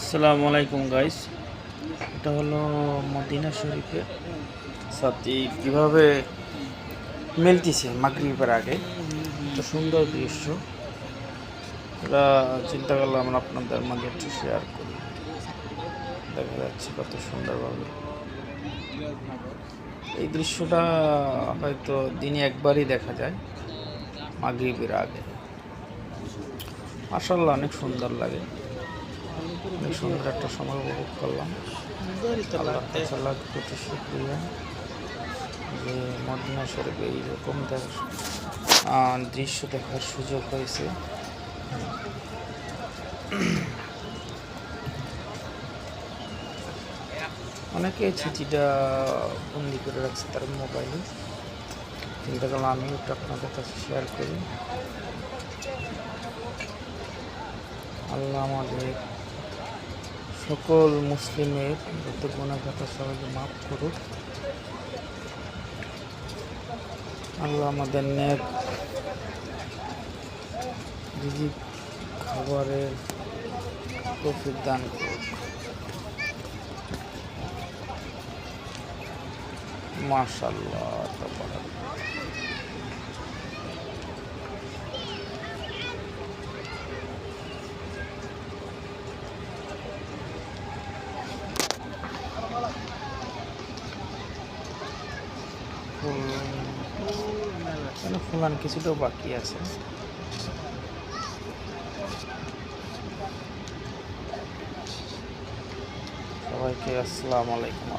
আসসালামু আলাইকুম গাইস। এটা হলো মদিনা শরীফের সাথে কীভাবে মিলতেছে মাগরিবের আগে। একটা সুন্দর দৃশ্য, এটা চিন্তা করলাম আমরা আপনাদের মাঝে একটু শেয়ার করি। দেখা যাচ্ছে কত সুন্দরভাবে এই দৃশ্যটা হয়তো দিনে একবারই দেখা যায় মাগরিবের আগে। মাশাআল্লাহ, অনেক সুন্দর লাগে, অনেক সুন্দর একটা সময় উপভোগ করলাম। আল্লাহ তাআলা কোটি শুকরিয়া যে মদিনা শরীফে এইরকম দৃশ্য দেখার সুযোগ হয়েছে। অনেকে চিঠিটা বন্দি করে রাখছে তার মোবাইলে, চিন্তা করলাম আমিও একটু আপনাদের কাছে শেয়ার করি। আল্লাহ আমাদের সকল মুসলিমের যত গুনাহগার সবাইকে মাফ করুক। আল্লাহ আমাদের নেক রিজিক খাবারের তৌফিক দান করুক। মাশাআল্লাহ, ফুলান কিছুটাও বাকি আছে। সবাইকে আসসালামু আলাইকুম।